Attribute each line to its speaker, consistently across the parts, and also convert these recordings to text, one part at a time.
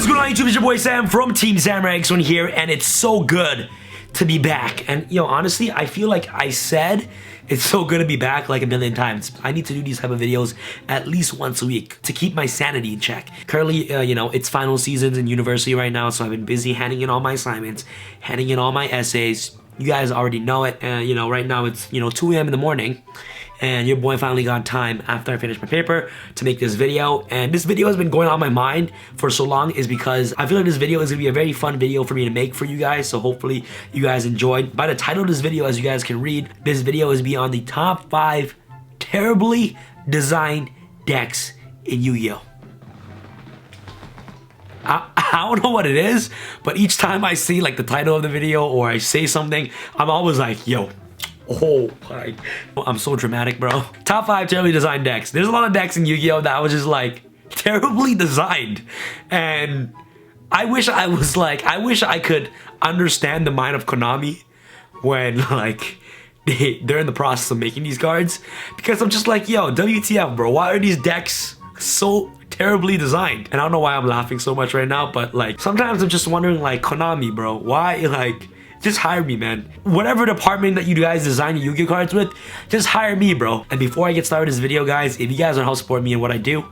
Speaker 1: What's going on YouTube? It's your boy Sam from Team Salamangreat here, and it's so good to be back. And honestly, I feel like I said it's so good to be back like a million times. I need to do these type of videos at least once a week to keep my sanity in check. Currently, it's final seasons in university right now, so I've been busy handing in all my assignments, handing in all my essays. You guys already know it. Right now it's 2 a.m. in the morning, and your boy finally got time after I finished my paper to make this video. And this video has been going on my mind for so long is because I feel like this video is gonna be a very fun video for me to make for you guys. So hopefully you guys enjoyed. By the title of this video, as you guys can read, this video is beyond the top 5 terribly designed decks in Yu-Gi-Oh! I don't know what it is, but each time I see like the title of the video or I say something, I'm always like, yo, oh my, I'm so dramatic, bro. Top 5 terribly designed decks. There's a lot of decks in Yu-Gi-Oh! That was just like terribly designed, and I wish I could understand the mind of Konami when like they're in the process of making these cards, because I'm just like, yo, WTF, bro, why are these decks so terribly designed? And I don't know why I'm laughing so much right now, but like sometimes I'm just wondering, like, Konami, bro, why, like, just hire me, man. Whatever department that you guys design your Yu-Gi-Oh cards with, just hire me, bro. And before I get started this video, guys, if you guys want to help support me and what I do,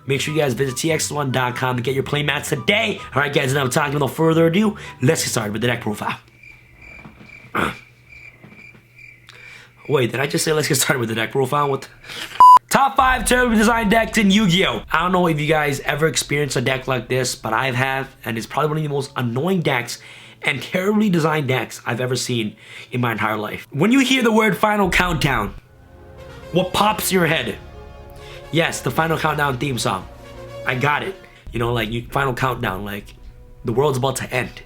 Speaker 1: make sure you guys visit tx1.com to get your playmats today. All right, guys, enough talking. Without further ado, let's get started with the deck profile. Wait, did I just say let's get started with the deck profile? What? Top 5 terribly designed decks in Yu-Gi-Oh! I don't know if you guys ever experienced a deck like this, but I have, and it's probably one of the most annoying decks and terribly designed decks I've ever seen in my entire life. When you hear the word Final Countdown, what pops your head? Yes, the Final Countdown theme song. I got it. Final Countdown, like the world's about to end.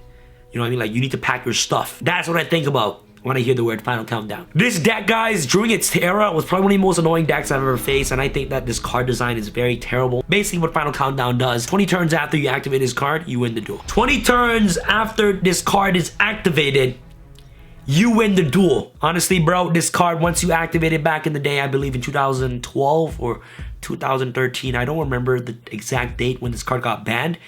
Speaker 1: You know what I mean? Like, you need to pack your stuff. That's what I think about when I hear the word Final Countdown. This deck, guys, during its era was probably one of the most annoying decks I've ever faced, and I think that this card design is very terrible. Basically, what Final Countdown does, 20 turns after you activate this card, you win the duel. 20 turns after this card is activated, you win the duel. Honestly, bro, this card, once you activate it back in the day, I believe in 2012 or 2013, I don't remember the exact date when this card got banned.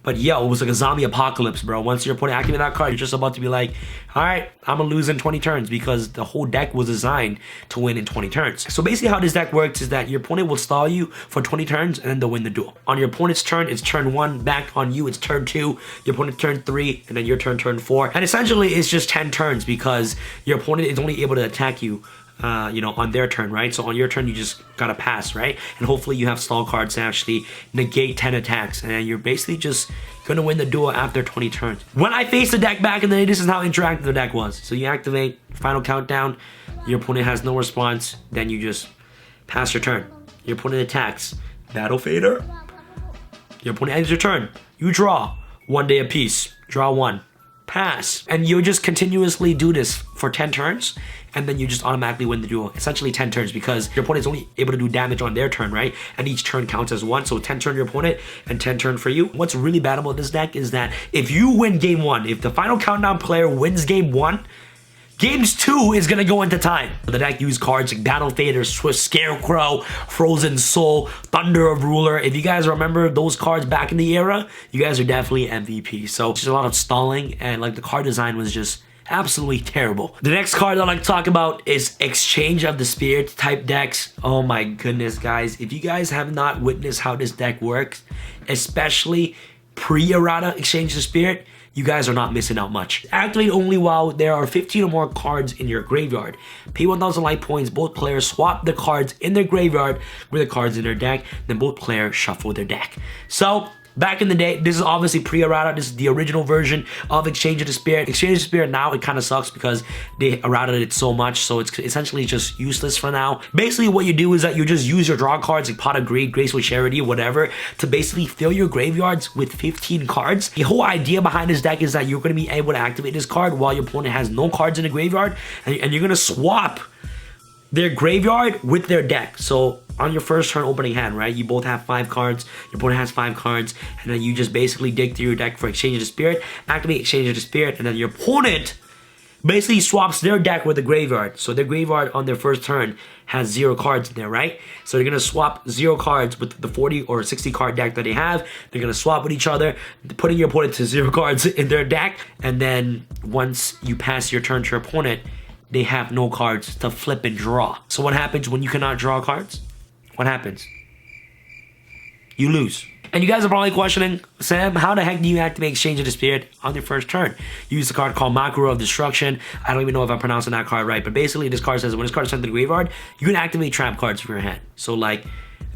Speaker 1: But yo, it was like a zombie apocalypse, bro. Once your opponent activated that card, you're just about to be like, all right, I'm gonna lose in 20 turns, because the whole deck was designed to win in 20 turns. So basically how this deck works is that your opponent will stall you for 20 turns and then they'll win the duel. On your opponent's turn, it's turn 1. Back on you, it's turn 2. Your opponent's turn 3, and then your turn 4. And essentially, it's just 10 turns because your opponent is only able to attack you on their turn, right? So on your turn, you just gotta pass, right? And hopefully you have stall cards to actually negate 10 attacks, and you're basically just gonna win the duel after 20 turns. When I faced the deck back in the day, this is how interactive the deck was. So you activate Final Countdown, your opponent has no response, then you just pass your turn. Your opponent attacks, Battle Fader. Your opponent ends your turn. You draw 1 day apiece, draw 1. Pass, and you just continuously do this for 10 turns, and then you just automatically win the duel. Essentially 10 turns, because your opponent is only able to do damage on their turn, right? And each turn counts as 1, so 10 turn your opponent and 10 turn for you. What's really bad about this deck is that if you win game 1, if the Final Countdown player wins game 1, Games 2 is gonna go into time. The deck used cards like Battle Fader, Swift Scarecrow, Frozen Soul, Thunder of Ruler. If you guys remember those cards back in the era, you guys are definitely MVP. So just a lot of stalling, and like the card design was just absolutely terrible. The next card I'd like to talk about is Exchange of the Spirit type decks. Oh my goodness, guys. If you guys have not witnessed how this deck works, especially pre-errata Exchange of the Spirit, you guys are not missing out much. Activate only while there are 15 or more cards in your graveyard. Pay 1,000 life points. Both players swap the cards in their graveyard with the cards in their deck. Then both players shuffle their deck. So back in the day, this is obviously pre-errata. This is the original version of Exchange of the Spirit. Exchange of the Spirit now, it kind of sucks because they errataed it so much, so it's essentially just useless for now. Basically, what you do is that you just use your draw cards like Pot of Greed, Graceful Charity, whatever, to basically fill your graveyards with 15 cards. The whole idea behind this deck is that you're going to be able to activate this card while your opponent has no cards in the graveyard, and you're going to swap their graveyard with their deck. So on your first turn opening hand, right, you both have 5 cards, your opponent has 5 cards, and then you just basically dig through your deck for Exchange of the Spirit, activate Exchange of the Spirit, and then your opponent basically swaps their deck with the graveyard. So their graveyard on their first turn has 0 cards in there, right? So they're gonna swap 0 cards with the 40 or 60 card deck that they have. They're gonna swap with each other, putting your opponent to 0 cards in their deck. And then once you pass your turn to your opponent, they have no cards to flip and draw. So what happens when you cannot draw cards? What happens? You lose. And you guys are probably questioning, Sam, how the heck do you activate Exchange of the Spirit on your first turn? You use a card called Makuro of Destruction. I don't even know if I'm pronouncing that card right, but basically this card says when this card is sent to the graveyard, you can activate trap cards from your hand. So like,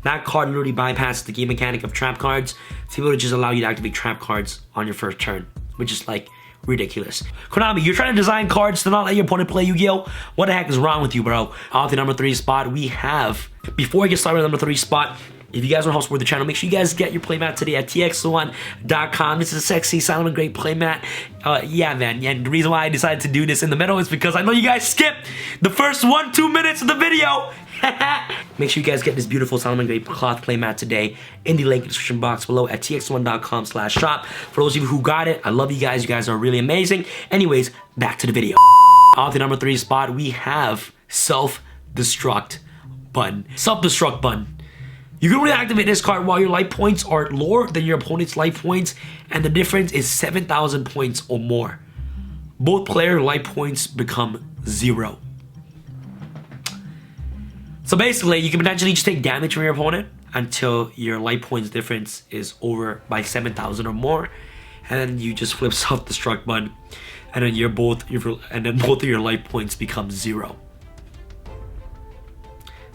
Speaker 1: that card literally bypasses the game mechanic of trap cards to be able to just allow you to activate trap cards on your first turn, which is like ridiculous. Konami, you're trying to design cards to not let your opponent play Yu-Gi-Oh! What the heck is wrong with you, bro? Off the number 3 spot, we have, before I get started with the number 3 spot, if you guys want to help support the channel, make sure you guys get your playmat today at tx1.com. This is a sexy Salamangreat playmat. Yeah, man. And the reason why I decided to do this in the middle is because I know you guys skipped the first 1-2 minutes of the video. Make sure you guys get this beautiful Salamangreat cloth playmat today in the link in the description box below at tx1.com/shop. For those of you who got it, I love you guys. You guys are really amazing. Anyways, back to the video. Off the number 3 spot, we have self-destruct button. Self-destruct button. You can only activate this card while your life points are lower than your opponent's life points, and the difference is 7,000 points or more. Both player life points become 0. So basically, you can potentially just take damage from your opponent until your life points difference is over by 7,000 or more, and then you just flip self-destruct button, and then both of your life points become 0.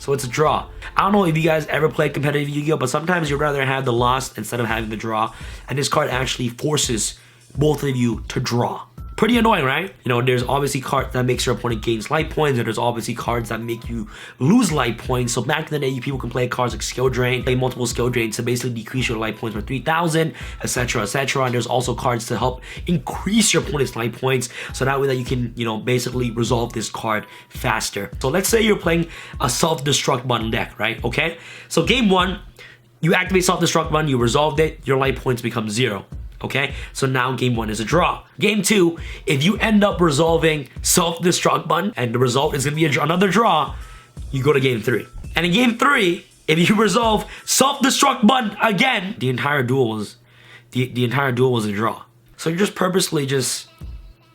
Speaker 1: So it's a draw. I don't know if you guys ever played competitive Yu-Gi-Oh, but sometimes you'd rather have the loss instead of having the draw. And this card actually forces both of you to draw. Pretty annoying, right? You know, there's obviously cards that makes your opponent gains life points, and there's obviously cards that make you lose life points. So back in the day, people can play cards like Skill Drain, play multiple Skill Drains to basically decrease your life points by 3,000, etc., etc. And there's also cards to help increase your opponent's life points, so that way that you can, you know, basically resolve this card faster. So let's say you're playing a self-destruct button deck, right? Okay? So game 1, you activate self-destruct button, you resolved it, your life points become 0. Okay, so now game 1 is a draw. Game 2, if you end up resolving self-destruct button and the result is gonna be another draw, you go to game 3. And in game 3, if you resolve self-destruct button again, the entire duel was a draw. So you're just purposely just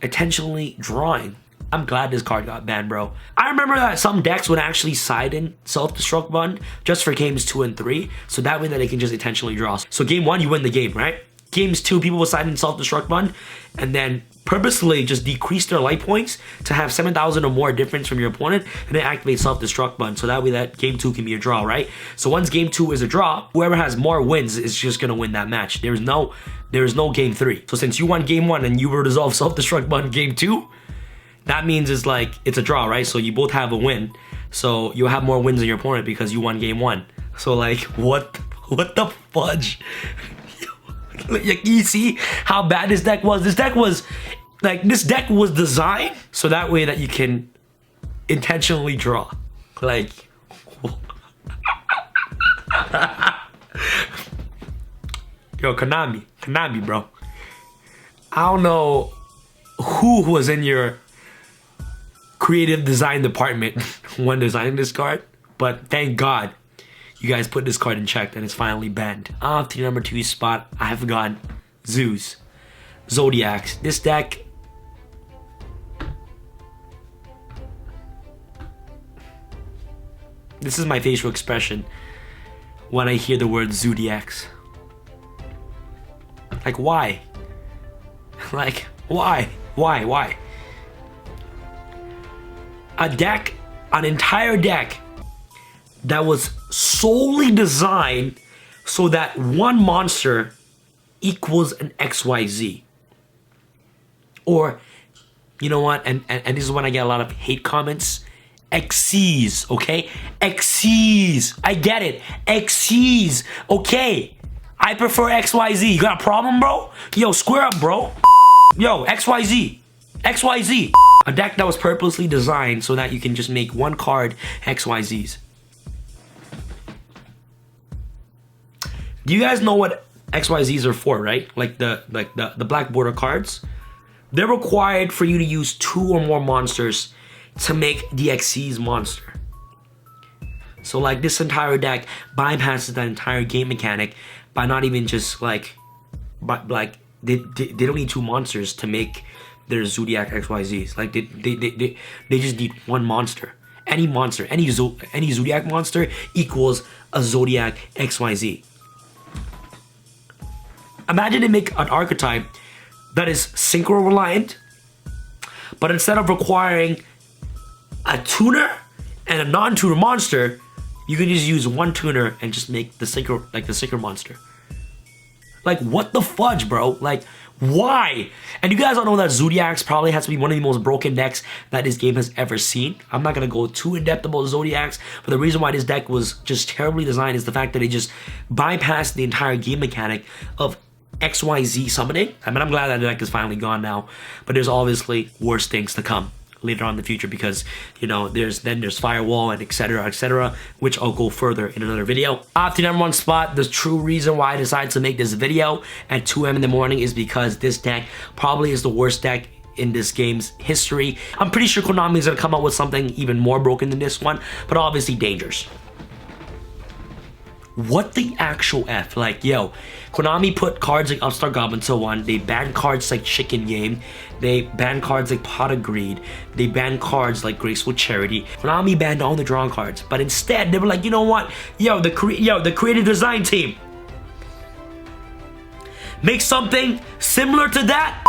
Speaker 1: intentionally drawing. I'm glad this card got banned, bro. I remember that some decks would actually side in self-destruct button just for games 2 and 3, so that way that they can just intentionally draw. So game 1, you win the game, right? Games 2, people will side in self-destruct button and then purposely just decrease their life points to have 7,000 or more difference from your opponent, and then activate self-destruct button, so that way that game 2 can be a draw, right? So once game 2 is a draw, whoever has more wins is just gonna win that match. There is no game 3. So since you won game 1 and you were resolved self-destruct button game 2, that means it's a draw, right? So you both have a win. So you'll have more wins than your opponent because you won game 1. So like, what the fudge? Like, you see how bad this deck was? This deck was designed so that way that you can intentionally draw. Like, yo, Konami, bro. I don't know who was in your creative design department when designing this card, but thank God you guys put this card in check and it's finally banned. Off to the number 2 spot, I have gone Zeus. Zodiacs. This deck, this is my facial expression when I hear the word Zodiacs. Like, why? Like, why? An entire deck that was solely designed so that one monster equals an XYZ. Or, you know what, and this is when I get a lot of hate comments, Xyz, okay? Xyz, I get it, Xyz, okay? I prefer XYZ, you got a problem, bro? Yo, square up, bro. Yo, XYZ, a deck that was purposely designed so that you can just make one card XYZs. Do you guys know what XYZs are for, right? Like the black border cards, they're required for you to use 2 or more monsters to make the Xyz monster. So like this entire deck bypasses that entire game mechanic by not even just like, but like they don't need 2 monsters to make their Zodiac XYZs. Like they just need 1 monster. Any monster, any Zodiac monster equals a Zodiac XYZ. Imagine they make an archetype that is synchro reliant, but instead of requiring a tuner and a non-tuner monster, you can just use 1 tuner and just make the synchro, like the synchro monster. Like, what the fudge, bro? Like, why? And you guys all know that Zodiacs probably has to be one of the most broken decks that this game has ever seen. I'm not gonna go too in-depth about Zodiacs, but the reason why this deck was just terribly designed is the fact that it just bypassed the entire game mechanic of XYZ summoning. I mean, I'm glad that the deck is finally gone now, but there's obviously worse things to come later on in the future because, you know, there's Firewall and etc, which I'll go further in another video. After number 1 spot, the true reason why I decided to make this video at 2 AM in the morning is because this deck probably is the worst deck in this game's history. I'm pretty sure Konami is gonna come out with something even more broken than this one, but obviously Dangers. What the actual F? Like, yo, Konami put cards like Upstart Goblin to 1. They banned cards like Chicken Game. They banned cards like Pot of Greed. They banned cards like Graceful Charity. Konami banned all the drawn cards. But instead, they were like, you know what? Yo, the creative design team, make something similar to that.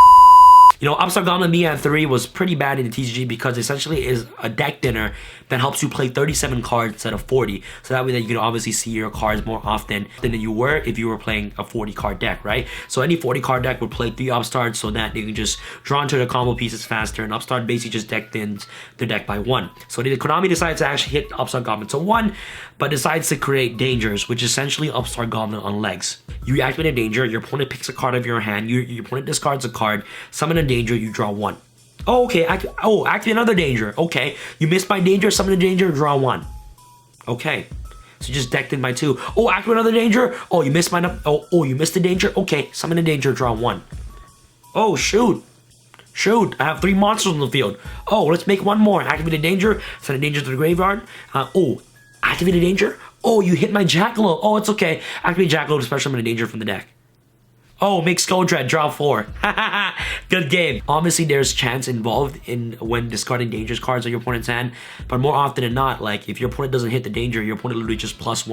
Speaker 1: You know, Upstart Goblin being at 3 was pretty bad in the TCG because essentially is a deck dinner that helps you play 37 cards instead of 40. So that way that you can obviously see your cards more often than you were if you were playing a 40 card deck, right? So any 40 card deck would play 3 Upstarts so that they can just draw into their combo pieces faster, and Upstart basically just deck thins their deck by 1. So Konami decides to actually hit Upstart Goblin to 1, but decides to create Dangers, which is essentially Upstart Goblin on legs. You activate a Danger, your opponent picks a card of your hand, your opponent discards a card, summon a Danger, you draw 1. Oh, okay, activate another Danger. Okay, you missed my Danger, summon a Danger, draw 1. Okay, so you just decked in by 2. Oh, activate another Danger. Oh, you missed my, you missed the Danger. Okay, summon a Danger, draw 1. Oh, shoot, I have 3 monsters on the field. Oh, let's make 1 more. Activate a Danger, send a Danger to the graveyard. Activate a Danger. Oh, you hit my Jackalope. Oh, it's okay. Activate Jackalope to special summon a Danger from the deck. Oh, make Skull Dread, draw 4. Good game. Obviously, there's chance involved in when discarding Dangers cards on your opponent's hand, but more often than not, like if your opponent doesn't hit the Danger, your opponent literally just +1.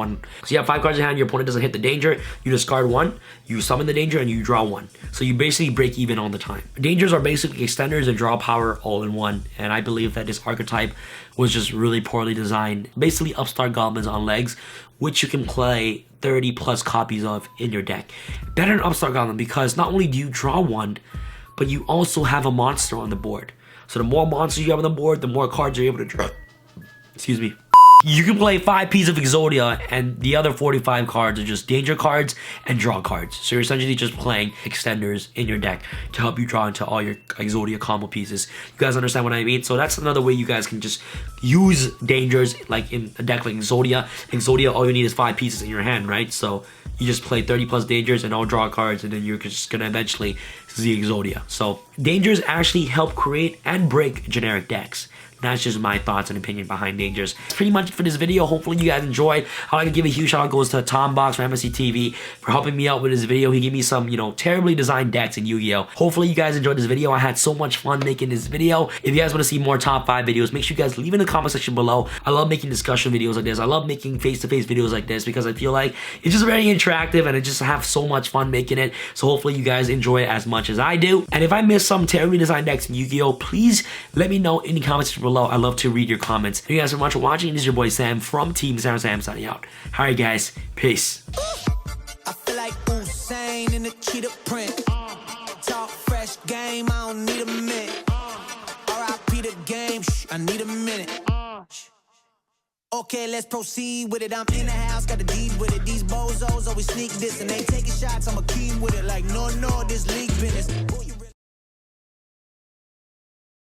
Speaker 1: So you have 5 cards in hand, your opponent doesn't hit the Danger, you discard 1, you summon the Danger, and you draw 1. So you basically break even all the time. Dangers are basically extenders and draw power all in one, and I believe that this archetype was just really poorly designed. Basically, Upstart Goblins on legs, which you can play 30 plus copies of in your deck. Better than Upstart Goblin because not only do you draw 1, but you also have a monster on the board. So the more monsters you have on the board, the more cards you're able to draw. Excuse me. You can play 5 pieces of Exodia, and the other 45 cards are just Danger cards and draw cards. So you're essentially just playing extenders in your deck to help you draw into all your Exodia combo pieces. You guys understand what I mean? So that's another way you guys can just use Dangers, like in a deck like Exodia. Exodia, all you need is 5 pieces in your hand, right? So you just play 30 plus Dangers and all draw cards, and then you're just gonna eventually see Exodia. So Dangers actually help create and break generic decks. That's just my thoughts and opinion behind Dangers. Pretty much for this video. Hopefully you guys enjoyed. I'd like to give a huge shout out goes to Tom Box from MSC TV for helping me out with this video. He gave me some, you know, terribly designed decks in Yu-Gi-Oh! Hopefully you guys enjoyed this video. I had so much fun making this video. If you guys want to see more top 5 videos, make sure you guys leave in the comment section below. I love making discussion videos like this. I love making face-to-face videos like this because I feel like it's just very interactive and I just have so much fun making it. So hopefully you guys enjoy it as much as I do. And if I missed some terribly designed decks in Yu-Gi-Oh! Please let me know in the comment section below. I love to read your comments. Thank you guys so much for watching. This is your boy Sam from Team Sam signing out. Alright guys, peace.
Speaker 2: I feel like Usain in the cheetah print. Talk fresh game, I don't need a minute. R.I.P. the game, I need a minute. Okay, let's proceed with it. I'm in the house, got the deed with it. These bozos always sneak this and they taking shots. I'm a key with it. Like no, this league business.